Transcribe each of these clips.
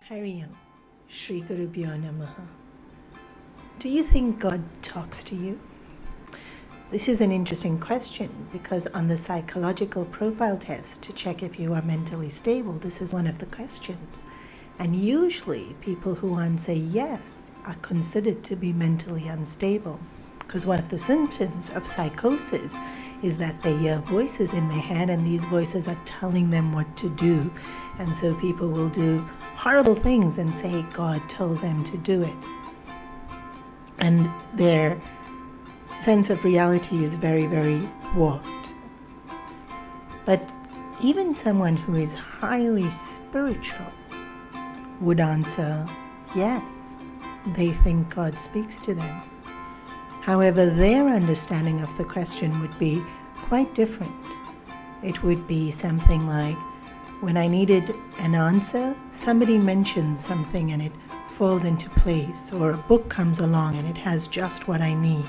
Hari Om, Shri Gurubhyo Namaha. Do you think God talks to you? This is an interesting question because on the psychological profile test to check if you are mentally stable, this is one of the questions. And usually people who answer yes are considered to be mentally unstable, because one of the symptoms of psychosis is that they hear voices in their head and these voices are telling them what to do. And so people will do horrible things and say God told them to do it. And their sense of reality is very, very warped. But even someone who is highly spiritual would answer yes, they think God speaks to them. However, their understanding of the question would be quite different. It would be something like, when I needed an answer, somebody mentions something and it falls into place, or a book comes along and it has just what I need.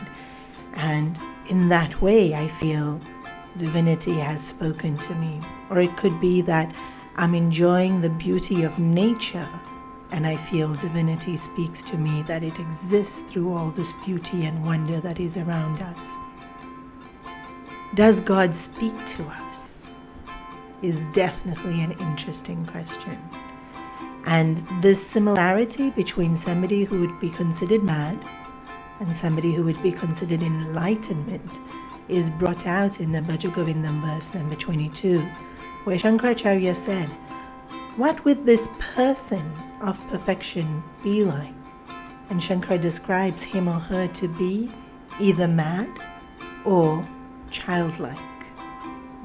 And in that way, I feel divinity has spoken to me. Or it could be that I'm enjoying the beauty of nature and I feel divinity speaks to me, that it exists through all this beauty and wonder that is around us. Does God speak to us? Is definitely an interesting question. And this similarity between somebody who would be considered mad and somebody who would be considered enlightenment is brought out in the Bhaja Govindam verse number 22, where Shankaracharya said, "What would this person of perfection be like?" And Shankara describes him or her to be either mad or childlike.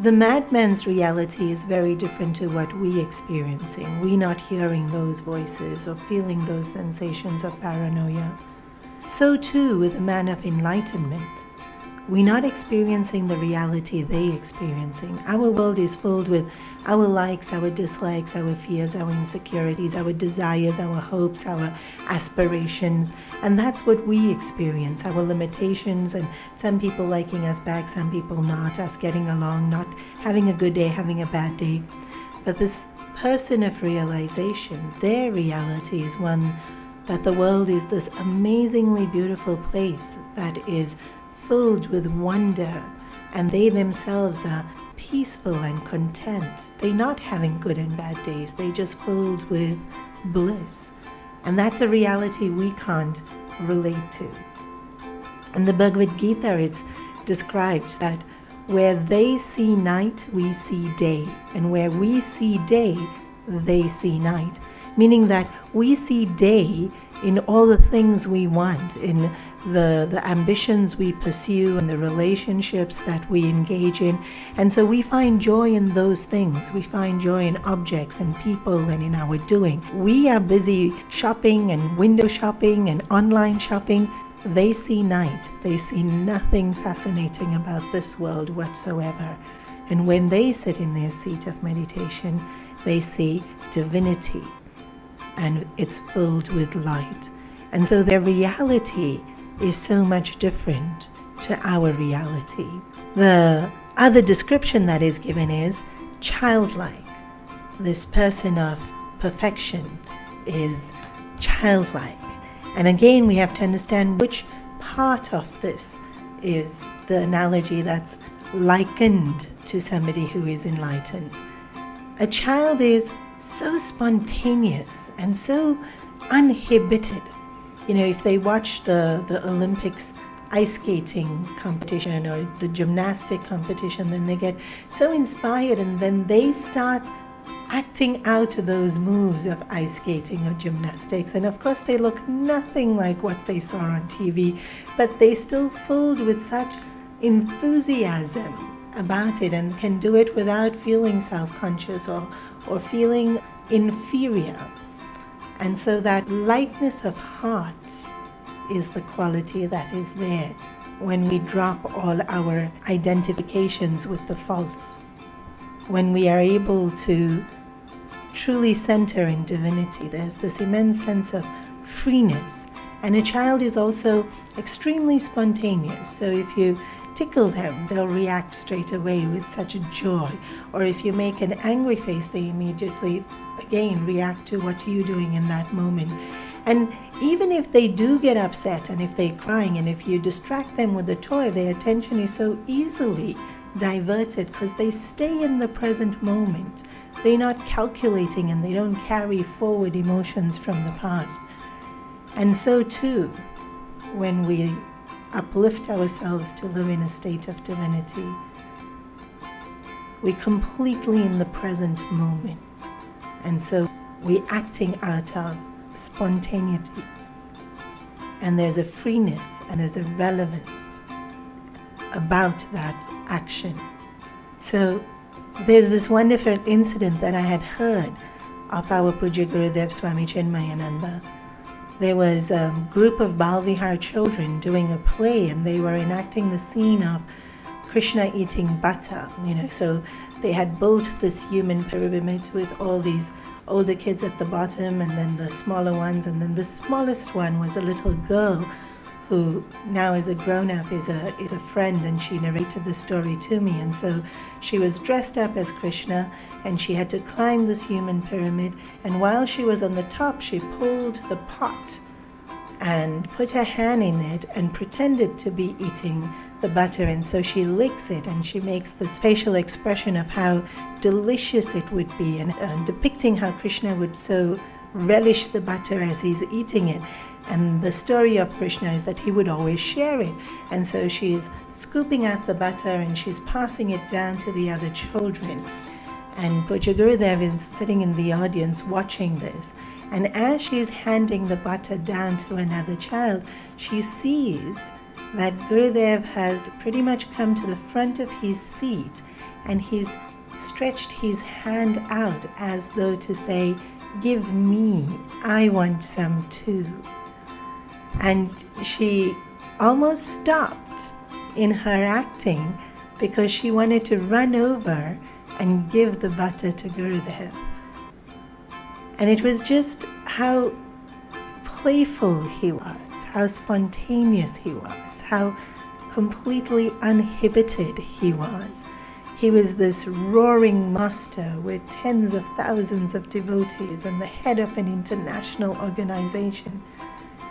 The madman's reality is very different to what we experiencing. We not hearing those voices or feeling those sensations of paranoia. So too with the man of enlightenment. We're not experiencing the reality they experiencing. Our world is filled with our likes, our dislikes, our fears, our insecurities, our desires, our hopes, our aspirations. And that's what we experience, our limitations, and some people liking us back, some people not, us getting along, not having a good day, having a bad day. But this person of realization, their reality is one that the world is this amazingly beautiful place that is filled with wonder, and they themselves are peaceful and content. They're not having good and bad days, they're just filled with bliss. And that's a reality we can't relate to. In the Bhagavad Gita, it's described that where they see night, we see day, and where we see day, they see night. Meaning that we see day in all the things we want, in the ambitions we pursue and the relationships that we engage in. And so we find joy in those things. We find joy in objects and people and in our doing. We are busy shopping and window shopping and online shopping. They see night. They see nothing fascinating about this world whatsoever. And when they sit in their seat of meditation, they see divinity. And it's filled with light. And so their reality is so much different to our reality. The other description that is given is childlike. This person of perfection is childlike. And again, we have to understand which part of this is the analogy that's likened to somebody who is enlightened. A child is so spontaneous and so uninhibited. You know, if they watch the Olympics ice skating competition or the gymnastic competition, then they get so inspired and then they start acting out those moves of ice skating or gymnastics. And of course they look nothing like what they saw on TV, but they still filled with such enthusiasm about it and can do it without feeling self-conscious or feeling inferior. And so that lightness of heart is the quality that is there when we drop all our identifications with the false. When we are able to truly center in divinity, there's this immense sense of freeness. And a child is also extremely spontaneous. So if you tickle them, they'll react straight away with such a joy. Or if you make an angry face, they immediately, again, react to what you're doing in that moment. And even if they do get upset and if they're crying, and if you distract them with a toy, their attention is so easily diverted because they stay in the present moment. They're not calculating and they don't carry forward emotions from the past. And so too, when we uplift ourselves to live in a state of divinity, we're completely in the present moment. And so we're acting out of spontaneity. And there's a freeness and there's a relevance about that action. So there's this wonderful incident that I had heard of our Puja Gurudev Swami Chinmayananda. There was a group of Balvihar children doing a play, and they were enacting the scene of Krishna eating butter. So they had built this human pyramid with all these older kids at the bottom, and then the smaller ones, and then the smallest one was a little girl who now is a grown-up, is a friend, and she narrated the story to me. And so she was dressed up as Krishna, and she had to climb this human pyramid, and while she was on the top, she pulled the pot and put her hand in it and pretended to be eating the butter. And so she licks it, and she makes this facial expression of how delicious it would be, and depicting how Krishna would so relish the butter as he's eating it. And the story of Krishna is that he would always share it. And so she's scooping out the butter and she's passing it down to the other children. And Puja Gurudev is sitting in the audience watching this. And as she's handing the butter down to another child, she sees that Gurudev has pretty much come to the front of his seat, and he's stretched his hand out as though to say, "Give me, I want some too." And she almost stopped in her acting because she wanted to run over and give the butter to Gurudev. And it was just how playful he was, how spontaneous he was, how completely uninhibited he was. He was this roaring master with tens of thousands of devotees and the head of an international organization.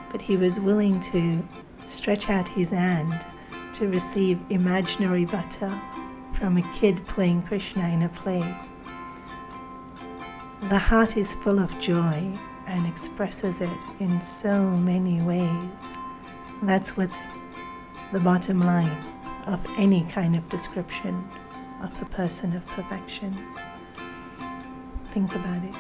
But he was willing to stretch out his hand to receive imaginary butter from a kid playing Krishna in a play. The heart is full of joy and expresses it in so many ways. That's what's the bottom line of any kind of description of a person of perfection. Think about it.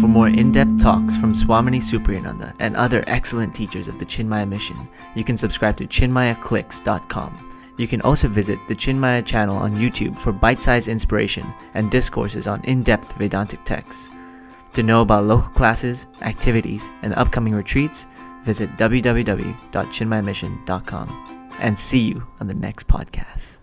For more in-depth talks from Swamini Supriyananda and other excellent teachers of the Chinmaya mission, you can subscribe to chinmayaclicks.com. You can also visit the Chinmaya channel on YouTube for bite-sized inspiration and discourses on in-depth Vedantic texts. To know about local classes, activities, and upcoming retreats, visit www.chinmayamission.com. And see you on the next podcast.